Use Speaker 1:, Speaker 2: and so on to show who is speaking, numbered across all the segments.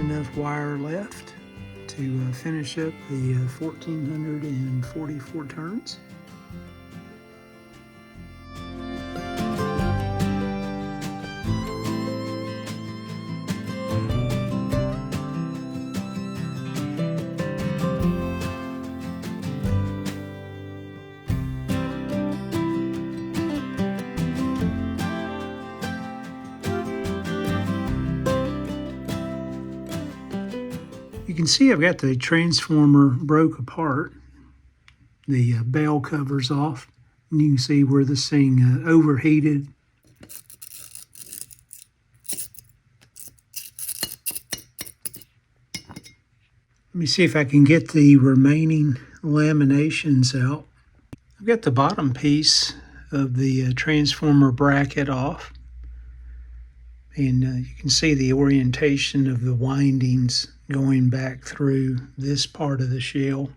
Speaker 1: enough wire left to finish up the 1444 turns. You can see I've got the transformer broke apart. The bell cover's off, and you can see where this thing overheated. Let me see if I can get the remaining laminations out. I've got the bottom piece of the transformer bracket off, and you can see the orientation of the windings going back through this part of the shell.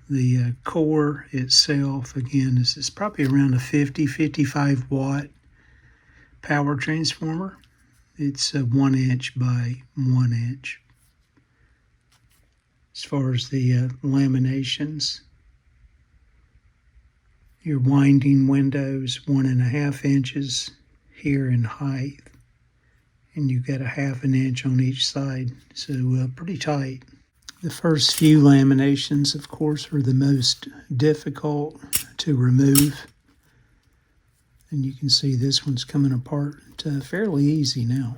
Speaker 1: The core itself, again, is probably around a 55 watt power transformer. It's 1 inch by 1 inch. As far as the laminations, your winding windows 1.5 inches here in height, and you've got a 1/2 inch on each side, so pretty tight. The first few laminations, of course, are the most difficult to remove, and you can see this one's coming apart fairly easy now.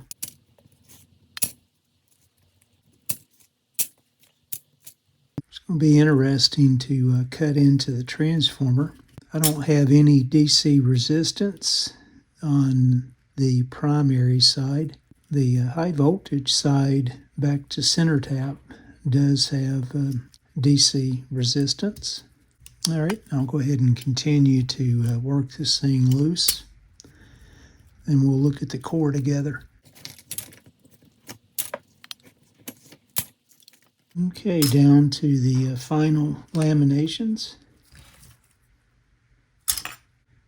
Speaker 1: It's going to be interesting to cut into the transformer. I don't have any DC resistance on the primary side. The high voltage side back to center tap does have DC resistance. All right, I'll go ahead and continue to work this thing loose, and we'll look at the core together. Okay, down to the final laminations.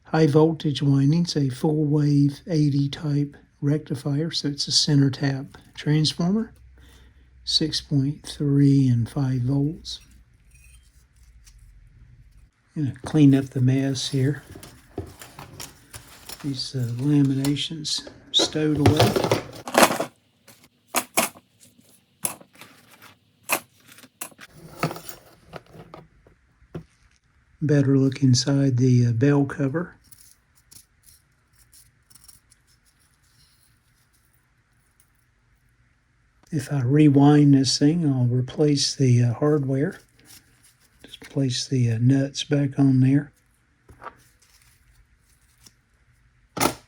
Speaker 1: High voltage windings, a full wave 80 type rectifier, so it's a center tap transformer, 6.3 and 5 volts. I'm going to clean up the mess here. These laminations stowed away. Better look inside the bell cover. If I rewind this thing, I'll replace the hardware. Just place the nuts back on there.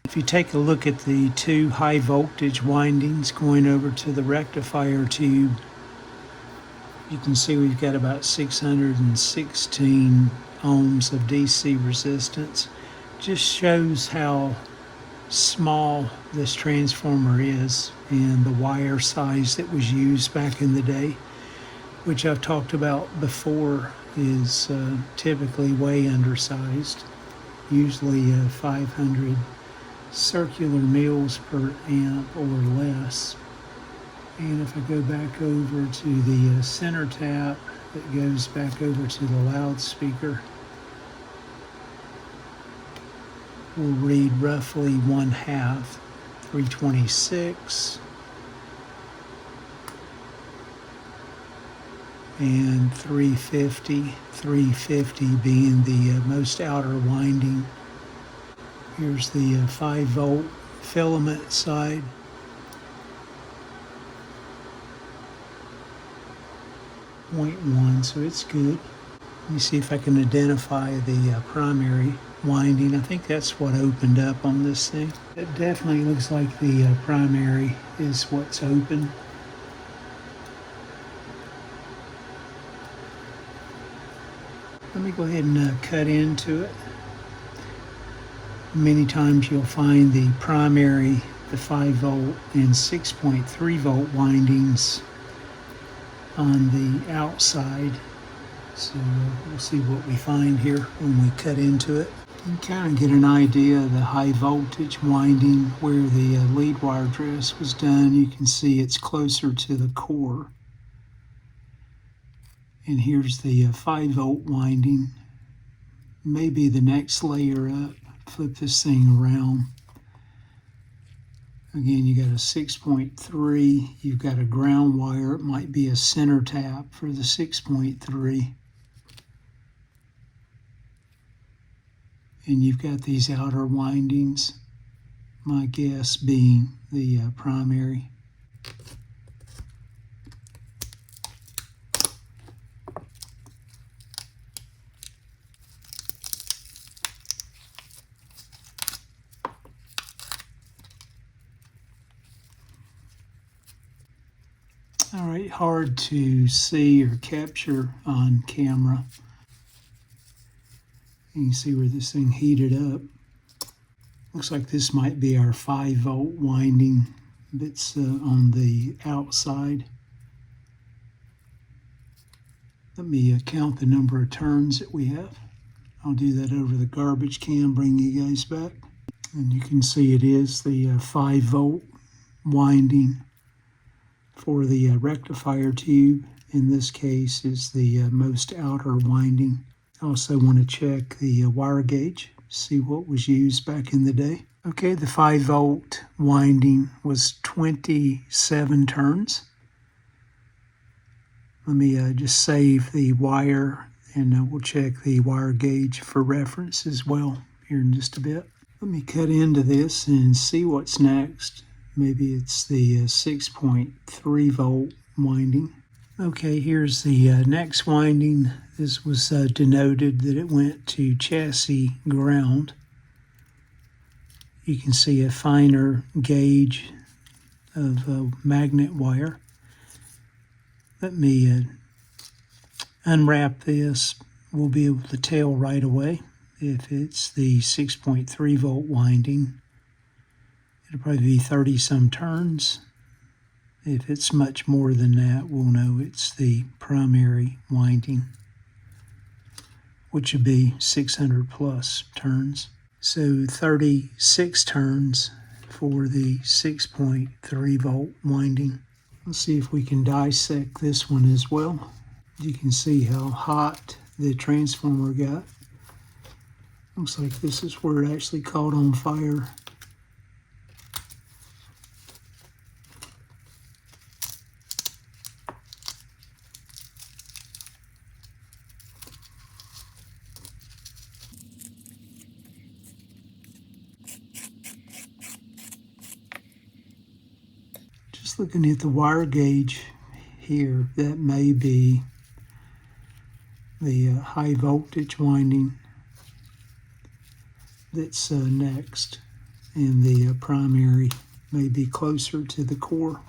Speaker 1: If you take a look at the two high voltage windings going over to the rectifier tube, you can see we've got about 616 ohms of DC resistance. Just shows how small this transformer is and the wire size that was used back in the day, which I've talked about before is typically way undersized, usually 500 circular mils per amp or less. And if I go back over to the center tap that goes back over to the loudspeaker, we'll read roughly 1/2, 326, and 350, 350 being the most outer winding. Here's the 5 volt filament side. .1, so it's good. Let me see if I can identify the primary winding. I think that's what opened up on this thing. It definitely looks like the primary is what's open. Let me go ahead and cut into it. Many times you'll find the primary, the 5 volt and 6.3 volt windings on the outside. So we'll see what we find here when we cut into it. You kind of get an idea of the high voltage winding where the lead wire dress was done. You can see it's closer to the core. And here's the 5-volt winding. Maybe the next layer up. Flip this thing around. Again, you got a 6.3. You've got a ground wire. It might be a center tap for the 6.3. And you've got these outer windings, my guess being the primary. All right, hard to see or capture on camera. You can see where this thing heated up. Looks like this might be our 5-volt winding that's on the outside. Let me count the number of turns that we have. I'll do that over the garbage can, bring you guys back. And you can see it is the 5-volt winding for the rectifier tube. In this case is the most outer winding. I also want to check the wire gauge, see what was used back in the day. Okay, the 5-volt winding was 27 turns. Let me just save the wire, and we'll check the wire gauge for reference as well here in just a bit. Let me cut into this and see what's next. Maybe it's the 6.3 volt winding. Okay, here's the next winding. This was denoted that it went to chassis ground. You can see a finer gauge of magnet wire. Let me unwrap this. We'll be able to tell right away if it's the 6.3 volt winding. It'll probably be 30-some turns. If it's much more than that, we'll know it's the primary winding, which would be 600 plus turns. So 36 turns for the 6.3 volt winding. Let's see if we can dissect this one as well. You can see how hot the transformer got. Looks like this is where it actually caught on fire. Just looking at the wire gauge here, that may be the high voltage winding that's next, and the primary may be closer to the core.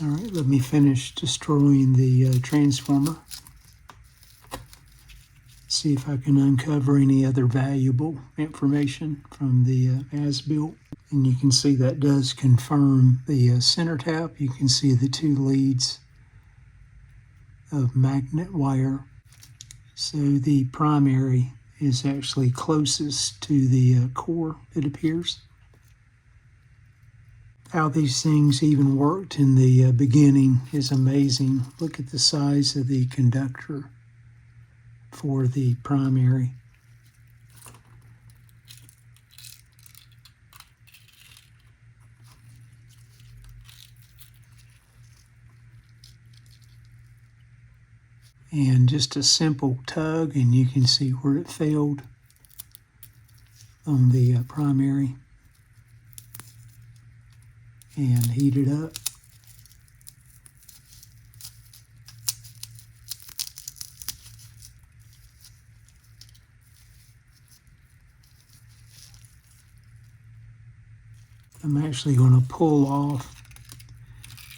Speaker 1: All right, let me finish destroying the transformer. See if I can uncover any other valuable information from the as-built. And you can see that does confirm the center tap. You can see the 2 leads of magnet wire. So the primary is actually closest to the core, it appears. How these things even worked in the beginning is amazing. Look at the size of the conductor for the primary. And just a simple tug, and you can see where it failed on the primary and heat it up. I'm actually going to pull off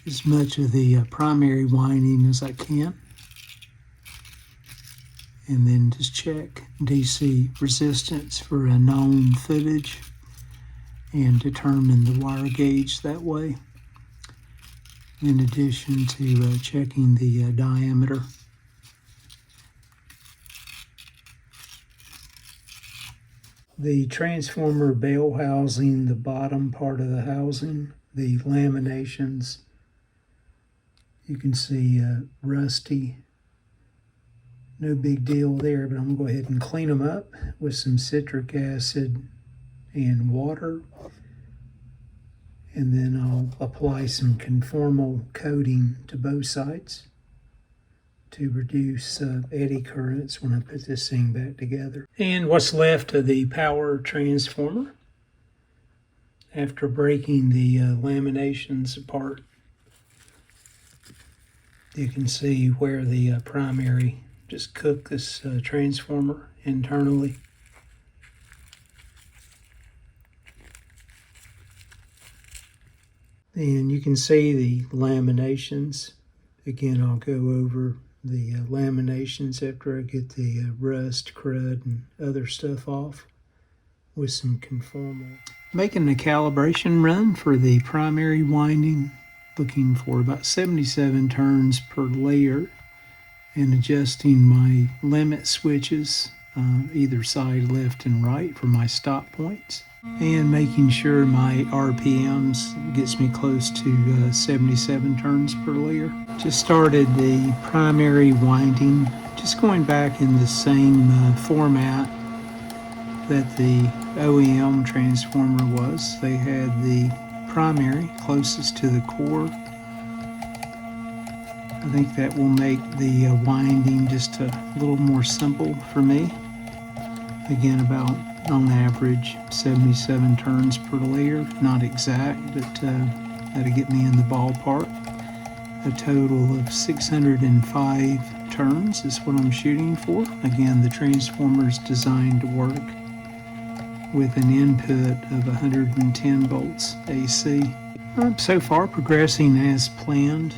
Speaker 1: as much of the primary winding as I can, and then just check DC resistance for a known footage and determine the wire gauge that way, in addition to checking the diameter. The transformer bell housing, the bottom part of the housing, the laminations, you can see rusty. No big deal there, but I'm going to go ahead and clean them up with some citric acid and water. And then I'll apply some conformal coating to both sides to reduce eddy currents when I put this thing back together. And what's left of the power transformer after breaking the laminations apart. You can see where the primary just cooked this transformer internally. And you can see the laminations. Again, I'll go over the laminations after I get the rust, crud, and other stuff off with some conformal. Making a calibration run for the primary winding, looking for about 77 turns per layer, and adjusting my limit switches either side, left and right, for my stop points, and making sure my RPMs gets me close to 77 turns per layer. Just started the primary winding, just going back in the same format that the OEM transformer was. They had the primary closest to the core. I think that will make the winding just a little more simple for me. Again, about on average 77 turns per layer, not exact, but that'll get me in the ballpark. A total of 605 turns is what I'm shooting for. Again, the transformer is designed to work with an input of 110 volts AC. So far progressing as planned.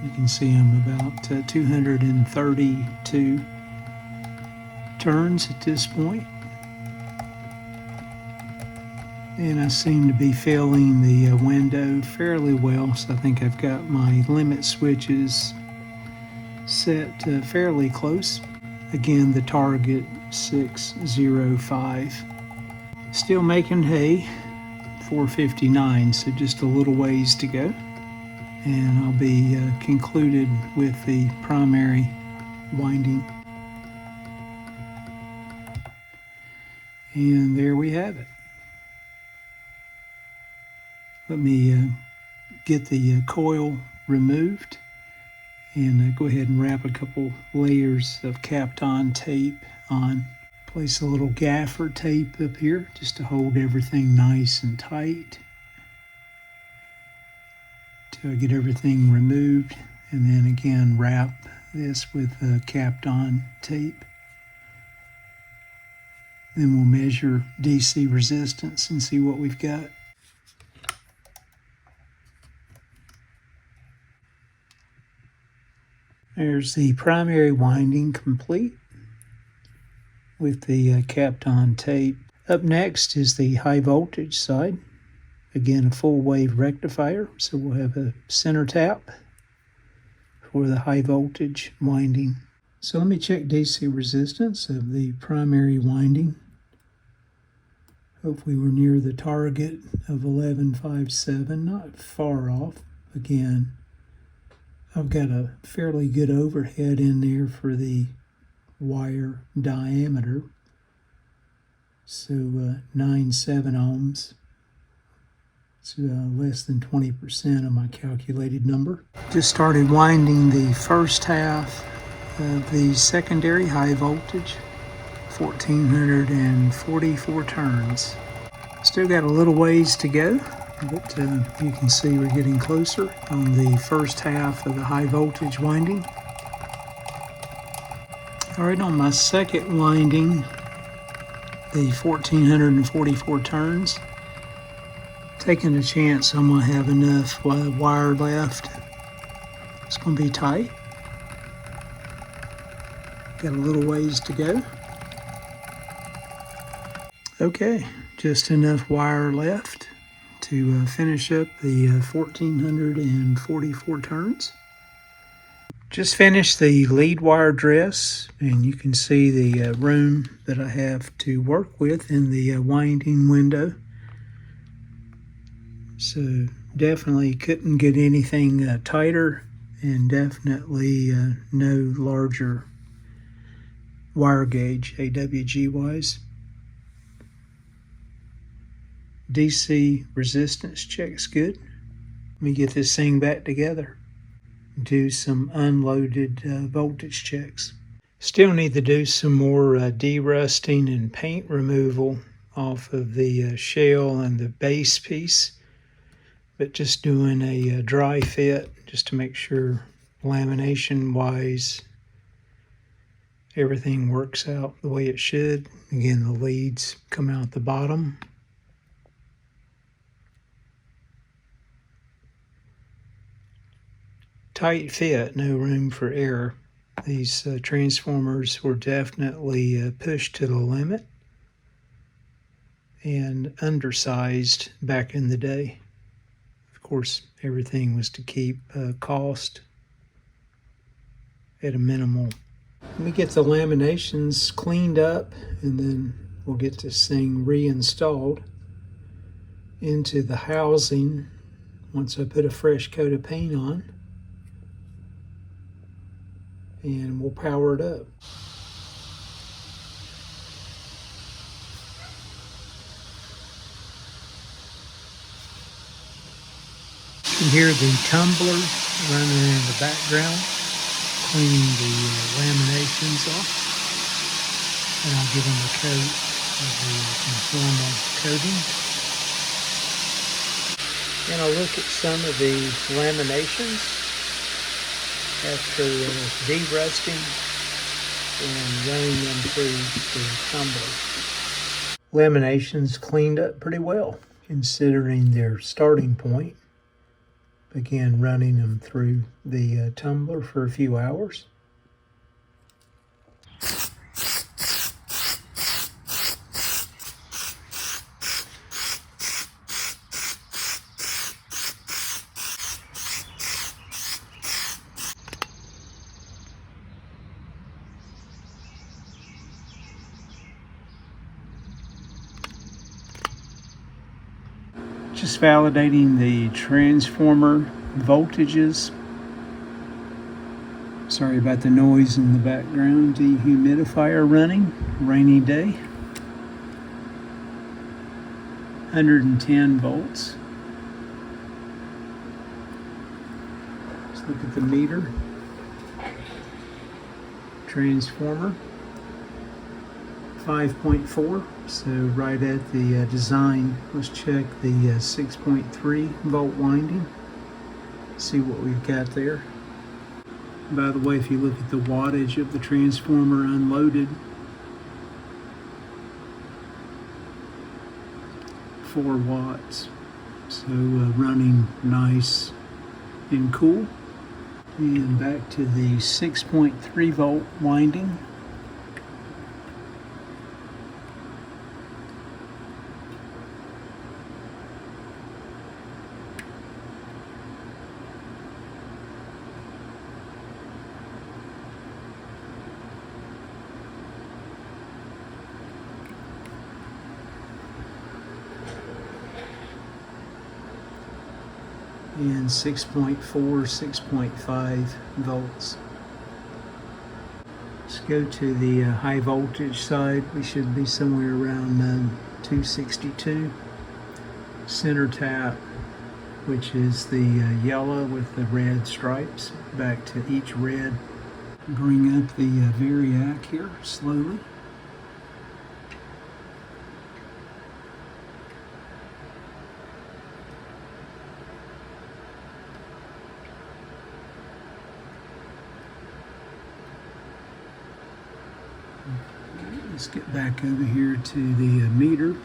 Speaker 1: You can see I'm about 232 turns at this point. And I seem to be filling the window fairly well, so I think I've got my limit switches set fairly close. Again, the target 605. Still making hay, 459, so just a little ways to go. And I'll be concluded with the primary winding. And there we have it. Let me get the coil removed and go ahead and wrap a couple layers of Kapton tape on. Place a little gaffer tape up here just to hold everything nice and tight till I get everything removed, and then again wrap this with Kapton tape. Then we'll measure DC resistance and see what we've got. There's the primary winding complete with the Kapton tape. Up next is the high voltage side. Again, a full wave rectifier, so we'll have a center tap for the high voltage winding. So let me check DC resistance of the primary winding. Hopefully we're near the target of 1157, not far off. Again, I've got a fairly good overhead in there for the wire diameter. So 9.7 ohms. It's less than 20% of my calculated number. Just started winding the first half of the secondary high voltage, 1444 turns. Still got a little ways to go, but you can see we're getting closer on the first half of the high voltage winding. All right, on my second winding, the 1444 turns, taking a chance I'm going to have enough wire left. It's going to be tight. Got a little ways to go. Okay, just enough wire left to finish up the 1444 turns. Just finished the lead wire dress, and you can see the room that I have to work with in the winding window. So definitely couldn't get anything tighter, and definitely no larger wire gauge AWG wise. DC resistance checks good. Let me get this thing back together. Do some unloaded voltage checks. Still need to do some more de-rusting and paint removal off of the shell and the base piece, but just doing a dry fit just to make sure lamination wise everything works out the way it should. Again, the leads come out the bottom. Tight fit, no room for error. These transformers were definitely pushed to the limit and undersized back in the day. Of course, everything was to keep cost at a minimal. Let me get the laminations cleaned up, and then we'll get this thing reinstalled into the housing once I put a fresh coat of paint on. And we'll power it up. You can hear the tumbler running in the background, cleaning the laminations off. And I'll give them a coat of the conformal coating. And I'll look at some of the laminations after de-rusting and running them through the tumbler. Laminations cleaned up pretty well considering their starting point. Again, running them through the tumbler for a few hours. Just validating the transformer voltages. Sorry about the noise in the background. Dehumidifier running, rainy day. 110 volts. Let's look at the meter. Transformer. 5.4, so right at the design. Let's check the 6.3 volt winding, see what we've got there. By the way, if you look at the wattage of the transformer unloaded, 4 watts, so running nice and cool. And back to the 6.3 volt winding. And 6.4, 6.5 volts. Let's go to the high voltage side. We should be somewhere around 262. Center tap, which is the yellow with the red stripes, back to each red. Bring up the variac here slowly. Let's get back over here to the meter.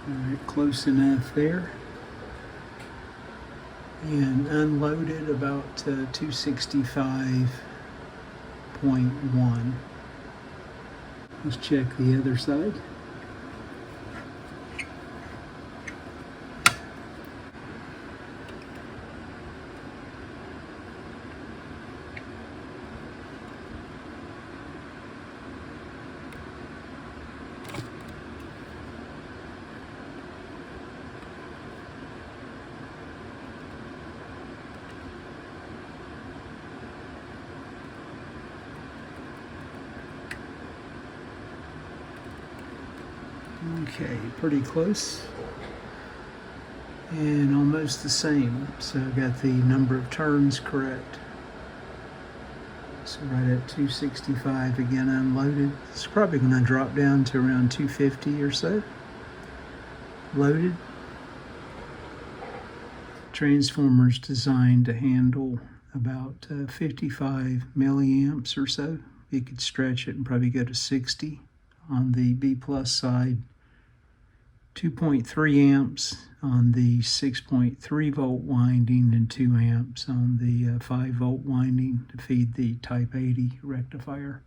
Speaker 1: All right, close enough there. and unloaded about 265.1. Let's check the other side. Okay, pretty close and almost the same. So I got the number of turns correct. So right at 265 again unloaded. It's probably going to drop down to around 250 or so. Loaded. Transformer's designed to handle about 55 milliamps or so. You could stretch it and probably go to 60. On the B plus side, 2.3 amps on the 6.3 volt winding and 2 amps on the 5 volt winding to feed the Type 80 rectifier.